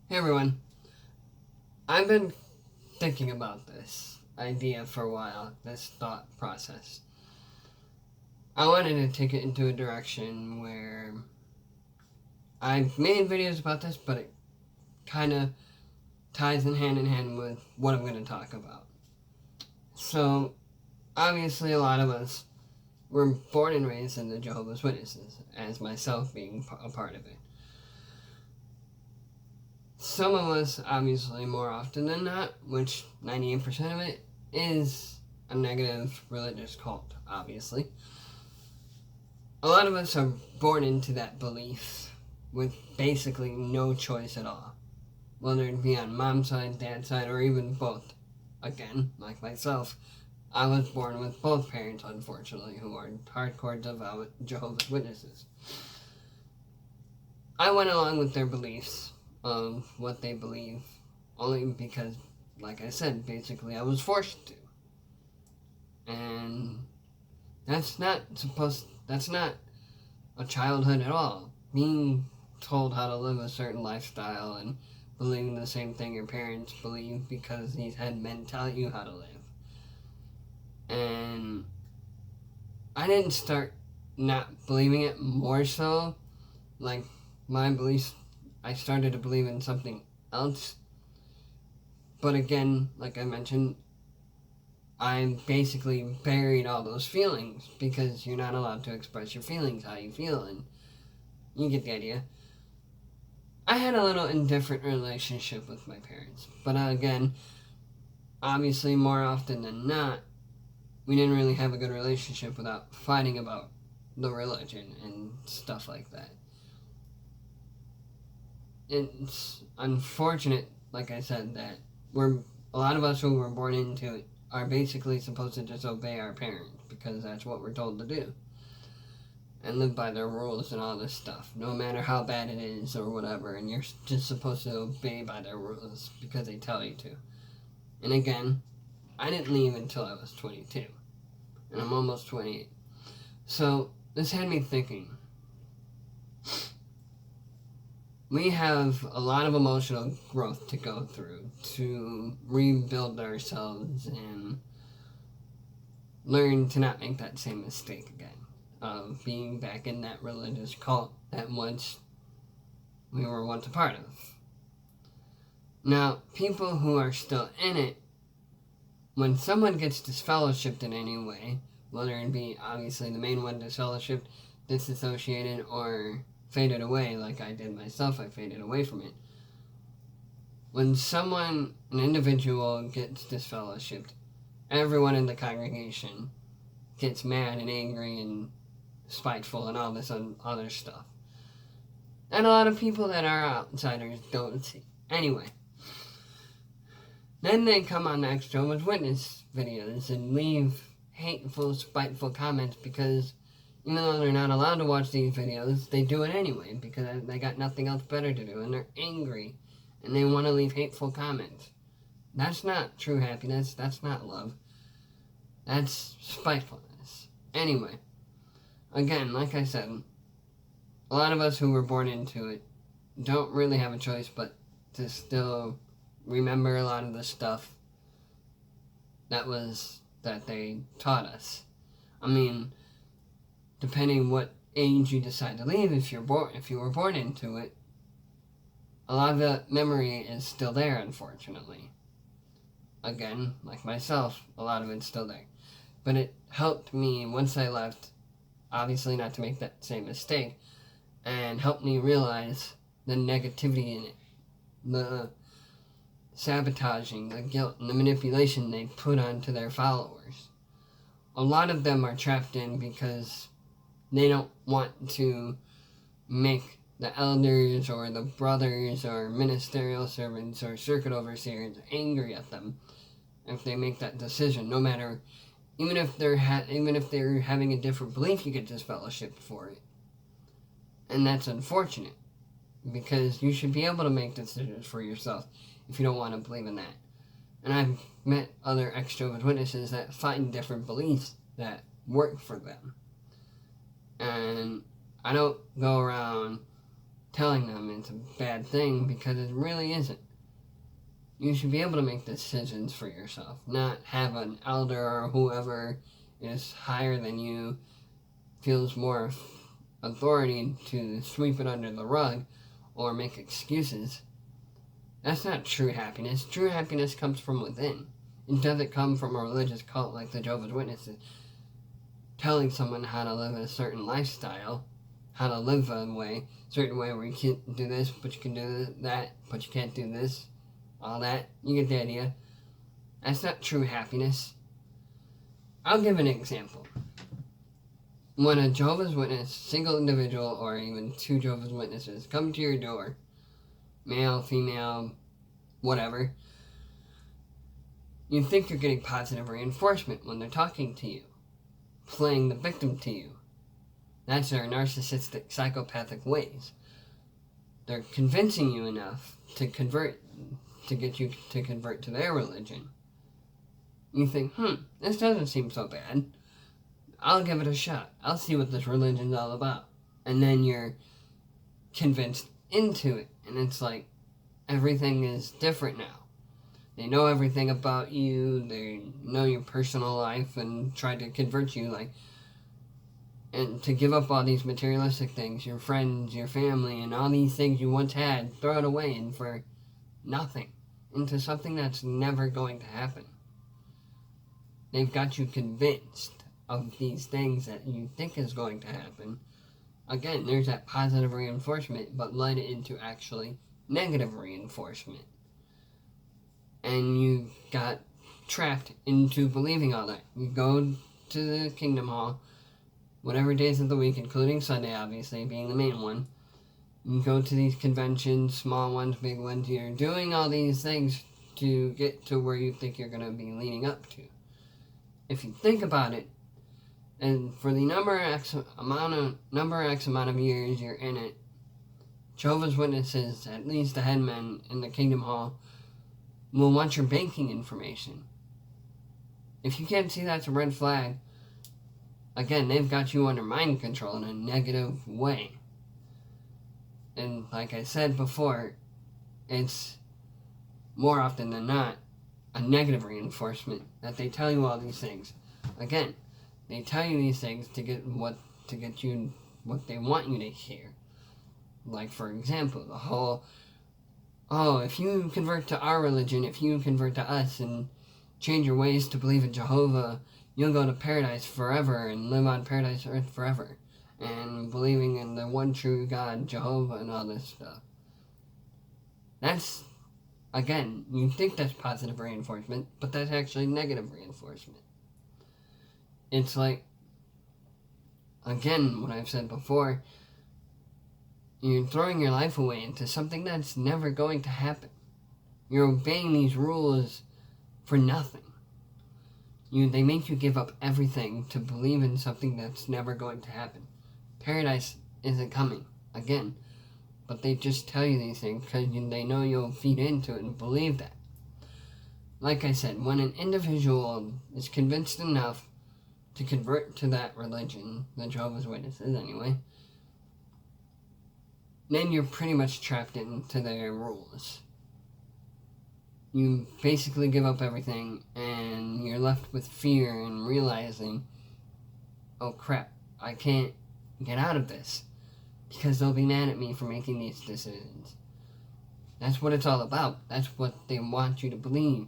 Hey everyone, I've been thinking about this idea for a while, this thought process. I wanted to take it into a direction where I've made videos about this, but it kind of ties in hand with what I'm going to talk about. So, obviously, a lot of us were born and raised in the Jehovah's Witnesses, as myself being a part of it. Some of us, obviously, more often than not, which 98% of it is a negative religious cult, obviously. A lot of us are born into that belief with basically no choice at all, whether it be on mom's side, dad's side, or even both. Again, like myself, I was born with both parents, unfortunately, who are hardcore devout Jehovah's Witnesses. I went along with their beliefs of what they believe, only because, like I said, basically I was forced to. And that's not a childhood at all. Being told how to live a certain lifestyle and believing the same thing your parents believe because these head men tell you how to live. And I didn't start not believing it more so, like my beliefs, I started to believe in something else. But again, like I mentioned, I basically buried all those feelings because you're not allowed to express your feelings, how you feel, and you get the idea. I had a little indifferent relationship with my parents, but again, obviously more often than not, we didn't really have a good relationship without fighting about the religion and stuff like that. It's unfortunate, like I said, that a lot of us who were born into it are basically supposed to just obey our parents because that's what we're told to do and live by their rules and all this stuff, no matter how bad it is or whatever, and you're just supposed to obey by their rules because they tell you to. And again, I didn't leave until I was 22, and I'm almost 28. So this had me thinking. We have a lot of emotional growth to go through to rebuild ourselves and learn to not make that same mistake again of being back in that religious cult that once we were once a part of. Now, people who are still in it, when someone gets disfellowshipped in any way, whether it be obviously the main one disfellowshipped, disassociated, or faded away like I did myself, I faded away from it. When an individual gets disfellowshipped, everyone in the congregation gets mad and angry and spiteful and all this other stuff. And a lot of people that are outsiders don't see. Anyway, then they come on the Ex Jehovah's Witness videos and leave hateful, spiteful comments because even though they're not allowed to watch these videos, they do it anyway because they got nothing else better to do and they're angry and they want to leave hateful comments. That's not true happiness. That's not love. That's spitefulness. Anyway, again, like I said, a lot of us who were born into it don't really have a choice but to still remember a lot of the stuff that they taught us. I mean, depending what age you decide to leave, if you were born into it, a lot of the memory is still there, unfortunately. Again, like myself, a lot of it's still there. But it helped me once I left, obviously not to make that same mistake, and helped me realize the negativity in it, the sabotaging, the guilt, and the manipulation they put onto their followers. A lot of them are trapped in because they don't want to make the elders or the brothers or ministerial servants or circuit overseers angry at them if they make that decision. No matter, even if they're having a different belief, you get disfellowshipped for it, and that's unfortunate because you should be able to make decisions for yourself if you don't want to believe in that. And I've met other Ex Jehovah's Witnesses that find different beliefs that work for them. And I don't go around telling them it's a bad thing, because it really isn't. You should be able to make decisions for yourself, not have an elder or whoever is higher than you feels more authority to sweep it under the rug or make excuses. That's not true happiness. True happiness comes from within. It doesn't come from a religious cult like the Jehovah's Witnesses telling someone how to live a certain lifestyle, how to live a certain way where you can't do this, but you can do that, but you can't do this, all that. You get the idea. That's not true happiness. I'll give an example. When a Jehovah's Witness, single individual, or even two Jehovah's Witnesses come to your door, male, female, whatever, you think you're getting positive reinforcement when they're talking to you, playing the victim to you. That's their narcissistic, psychopathic ways. They're convincing you enough to get you to convert to their religion. You think, this doesn't seem so bad. I'll give it a shot. I'll see what this religion's all about. And then you're convinced into it. And it's like, everything is different now. They know everything about you. They know your personal life and try to convert you, and to give up all these materialistic things, your friends, your family, and all these things you once had, throw it away and for nothing, into something that's never going to happen. They've got you convinced of these things that you think is going to happen. Again, there's that positive reinforcement, but led into actually negative reinforcement. And you got trapped into believing all that. You go to the Kingdom Hall, whatever days of the week, including Sunday, obviously, being the main one. You go to these conventions, small ones, big ones. You're doing all these things to get to where you think you're going to be leading up to. If you think about it, and for the number X amount of years you're in it, Jehovah's Witnesses, at least the headmen in the Kingdom Hall, will want your banking information. If you can't see that's a red flag, again, they've got you under mind control in a negative way. And like I said before, it's more often than not a negative reinforcement that they tell you all these things. Again, they tell you these things to get you what they want you to hear. Like, for example, the whole, if you convert to our religion, if you convert to us and change your ways to believe in Jehovah, you'll go to paradise forever and live on paradise earth forever. And believing in the one true God, Jehovah, and all this stuff. That's, again, you think that's positive reinforcement, but that's actually negative reinforcement. It's like, again, what I've said before, you're throwing your life away into something that's never going to happen. You're obeying these rules for nothing. They make you give up everything to believe in something that's never going to happen. Paradise isn't coming, again, but they just tell you these things because they know you'll feed into it and believe that. Like I said, when an individual is convinced enough to convert to that religion, the Jehovah's Witnesses anyway, then you're pretty much trapped into their rules. You basically give up everything, and you're left with fear and realizing, oh crap, I can't get out of this, because they'll be mad at me for making these decisions. That's what it's all about. That's what they want you to believe,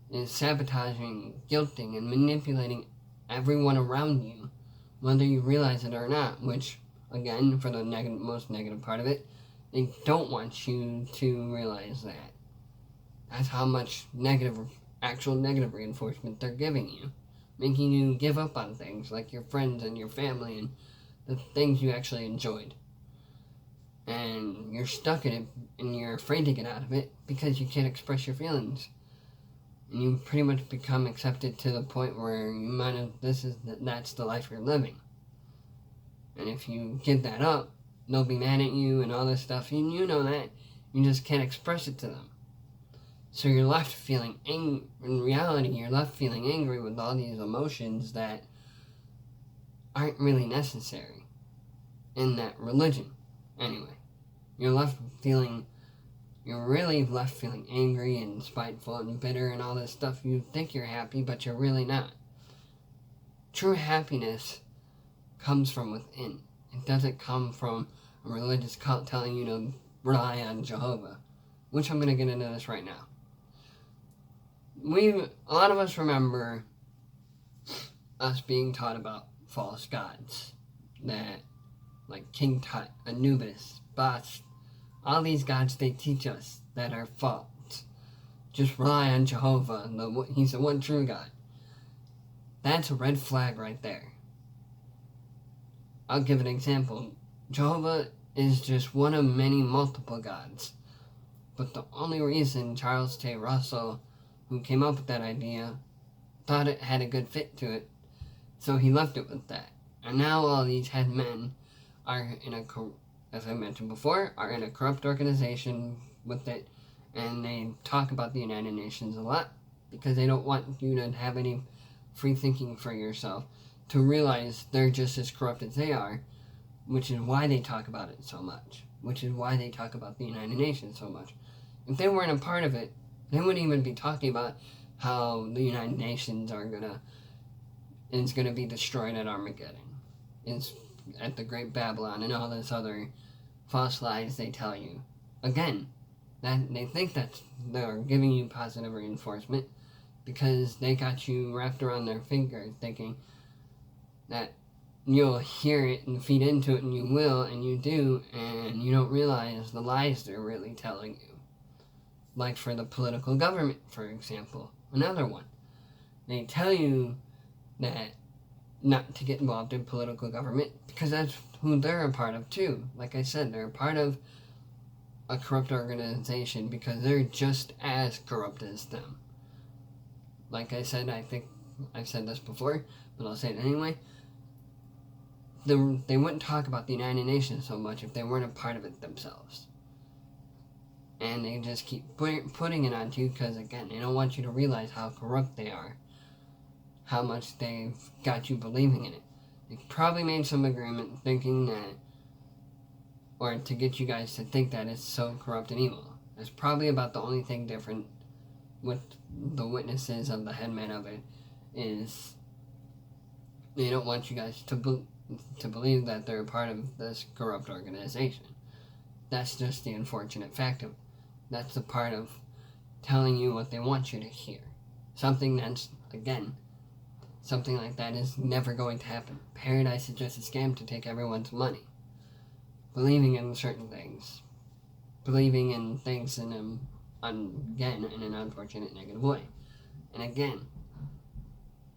is sabotaging, guilting, and manipulating everyone around you, whether you realize it or not, which, again, for the most negative part of it, they don't want you to realize that. That's how much actual negative reinforcement they're giving you, making you give up on things like your friends and your family and the things you actually enjoyed. And you're stuck in it, and you're afraid to get out of it because you can't express your feelings. And you pretty much become accepted to the point where that's the life you're living. And if you give that up, they'll be mad at you and all this stuff, and you know that. You just can't express it to them. So you're left feeling angry. In reality, you're left feeling angry with all these emotions that aren't really necessary in that religion. Anyway, you're really left feeling angry and spiteful and bitter and all this stuff. You think you're happy, but you're really not. True happiness comes from within. It doesn't come from a religious cult telling you to rely on Jehovah, which I'm going to get into this right now. A lot of us remember us being taught about false gods, that like King Tut, Anubis, Bast, all these gods they teach us that are false. Just rely on Jehovah, he's the one true God. That's a red flag right there. I'll give an example. Jehovah is just one of many multiple gods. But the only reason Charles T. Russell, who came up with that idea, thought it had a good fit to it, so he left it with that. And now all these head men are as I mentioned before, are in a corrupt organization with it, and they talk about the United Nations a lot because they don't want you to have any free thinking for yourself, to realize they're just as corrupt as they are, which is why they talk about it so much, which is why they talk about the United Nations so much. If they weren't a part of it, they wouldn't even be talking about how the United Nations is gonna be destroyed at Armageddon, it's at the Great Babylon, and all this other false lies they tell you. Again, that they think that they're giving you positive reinforcement because they got you wrapped around their finger thinking that you'll hear it and feed into it, and you will, and you do, and you don't realize the lies they're really telling you. Like for the political government, for example, another one. They tell you that not to get involved in political government because that's who they're a part of too. Like I said, they're a part of a corrupt organization because they're just as corrupt as them. Like I said, I think I've said this before, but I'll say it anyway. They wouldn't talk about the United Nations so much if they weren't a part of it themselves. And they just keep putting it on you because, again, they don't want you to realize how corrupt they are, how much they've got you believing in it. They probably made some agreement thinking that, or to get you guys to think that it's so corrupt and evil. That's probably about the only thing different with the witnesses of the headman of it, is they don't want you guys to believe that they're a part of this corrupt organization. That's just the unfortunate fact of it. That's the part of telling you what they want you to hear. Something that's, again, something like that is never going to happen. Paradise is just a scam to take everyone's money. Believing in certain things. Believing in things in an unfortunate negative way. And again,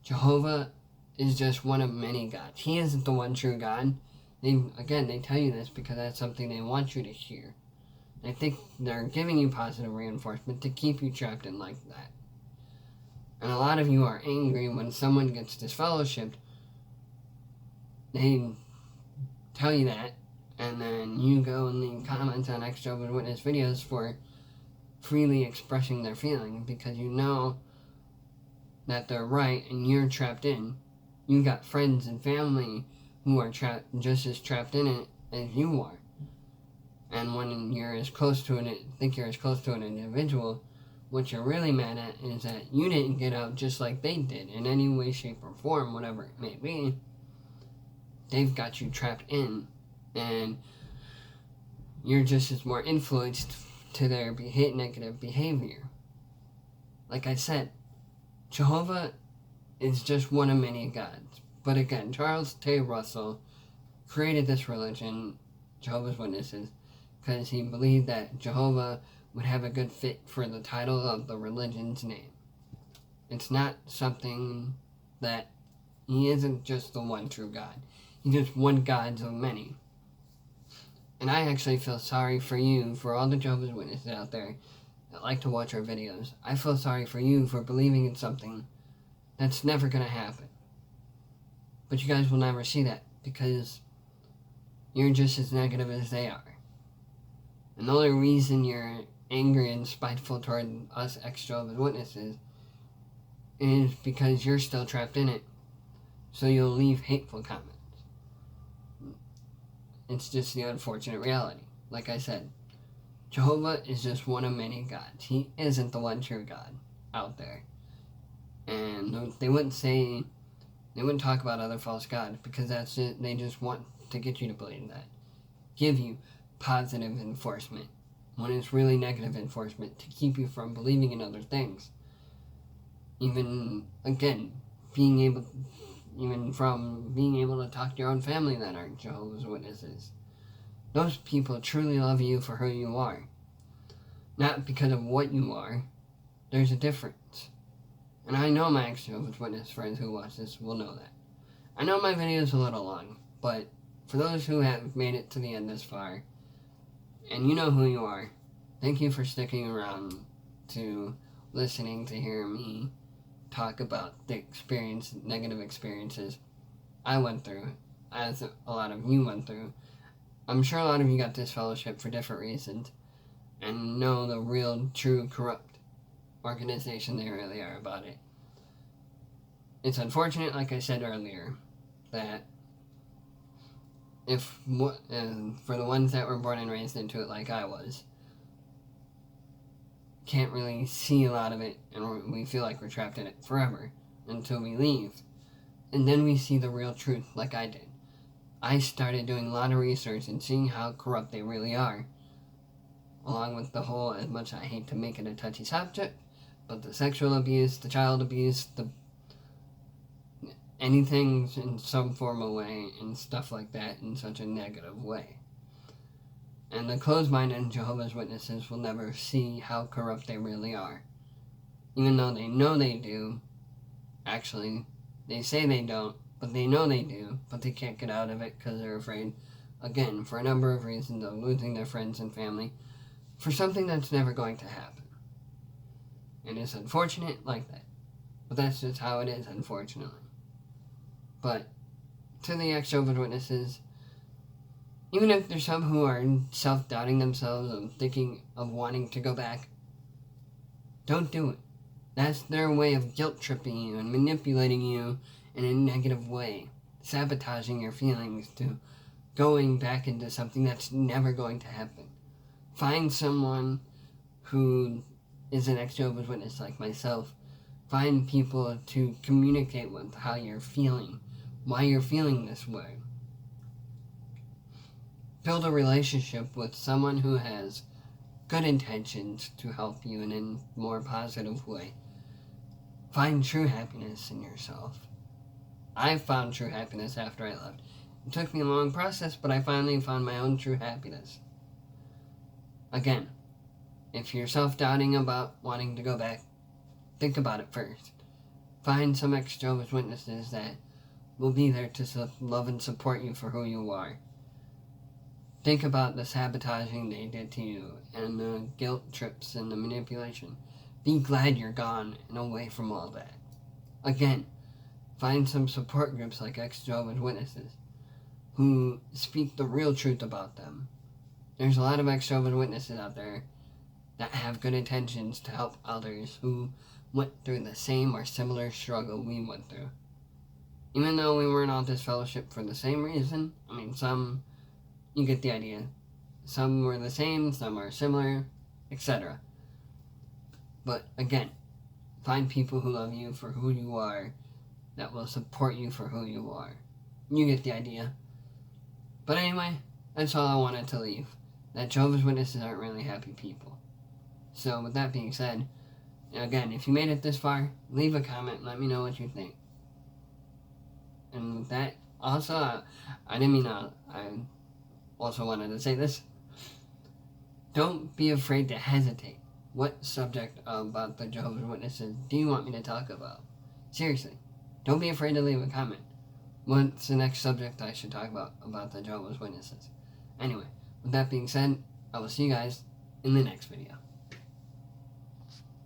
Jehovah is just one of many gods. He isn't the one true God. They tell you this because that's something they want you to hear. I think they're giving you positive reinforcement to keep you trapped in like that. And a lot of you are angry when someone gets disfellowshipped. They tell you that, and then you go and leave comments on Ex Jehovah's Witness videos for freely expressing their feelings because you know that they're right and you're trapped in. You got friends and family who are just as trapped in it as you are. And when you're as close to think you're as close to an individual, what you're really mad at is that you didn't get out just like they did in any way, shape, or form, whatever it may be. They've got you trapped in, and you're just as more influenced to their negative behavior. Like I said, Jehovah is just one of many gods. But again, Charles T. Russell created this religion, Jehovah's Witnesses, because he believed that Jehovah would have a good fit for the title of the religion's name. It's not something that he isn't just the one true God. He's just one God of many. And I actually feel sorry for you, for all the Jehovah's Witnesses out there that like to watch our videos. I feel sorry for you for believing in something that's never going to happen. But you guys will never see that because you're just as negative as they are. And the only reason you're angry and spiteful toward us Ex Jehovah's Witnesses is because you're still trapped in it. So you'll leave hateful comments. It's just the unfortunate reality. like I said, Jehovah is just one of many gods. He isn't the one true God out there. And they wouldn't talk about other false gods because that's it. They just want to get you to believe that. Give you positive enforcement when it's really negative enforcement to keep you from believing in other things. Even, again, from being able to talk to your own family that aren't Jehovah's Witnesses. Those people truly love you for who you are. Not because of what you are. There's a difference. And I know my Ex Jehovah's Witness friends who watch this will know that. I know my video is a little long, but for those who have made it to the end this far, and you know who you are, thank you for sticking around to listening to hear me talk about the negative experiences I went through, as a lot of you went through. I'm sure a lot of you got this fellowship for different reasons, and know the real, true, corrupt organization they really are about it. It's unfortunate, like I said earlier, that for the ones that were born and raised into it like I was, can't really see a lot of it, and we feel like we're trapped in it forever until we leave. And then we see the real truth, like I did. I started doing a lot of research and seeing how corrupt they really are. Along with the whole, as much as I hate to make it a touchy subject, but the sexual abuse, the child abuse, anything in some formal way, and stuff like that in such a negative way. And the closed-minded Jehovah's Witnesses will never see how corrupt they really are. Even though they know they do. Actually, they say they don't, but they know they do, but they can't get out of it because they're afraid, again, for a number of reasons, of losing their friends and family, for something that's never going to happen. And it's unfortunate like that. But that's just how it is, unfortunately. But to the Ex Jehovah's Witnesses, even if there's some who are self-doubting themselves and thinking of wanting to go back, don't do it. That's their way of guilt-tripping you and manipulating you in a negative way, sabotaging your feelings to going back into something that's never going to happen. Find someone who is an Ex Jehovah's Witness like myself. Find people to communicate with how you're feeling, why you're feeling this way. Build a relationship with someone who has good intentions to help you in a more positive way. Find true happiness in yourself. I found true happiness after I left. It took me a long process, but I finally found my own true happiness. Again, if you're self-doubting about wanting to go back, think about it first. Find some Ex Jehovah's Witnesses that will be there to love and support you for who you are. Think about the sabotaging they did to you, and the guilt trips and the manipulation. Be glad you're gone and away from all that. Again, find some support groups like Ex Jehovah's Witnesses who speak the real truth about them. There's a lot of Ex Jehovah's Witnesses out there that have good intentions to help others who went through the same or similar struggle we went through. Even though we weren't all disfellowshipped for the same reason, you get the idea. Some were the same, some are similar, etc. But again, find people who love you for who you are, that will support you for who you are. You get the idea. But anyway, that's all I wanted to leave. That Jehovah's Witnesses aren't really happy people. So with that being said, again, if you made it this far, leave a comment and let me know what you think. And with that, also, I also wanted to say this. Don't be afraid to hesitate. What subject about the Jehovah's Witnesses do you want me to talk about? Seriously, don't be afraid to leave a comment. What's the next subject I should talk about the Jehovah's Witnesses? Anyway, with that being said, I will see you guys in the next video.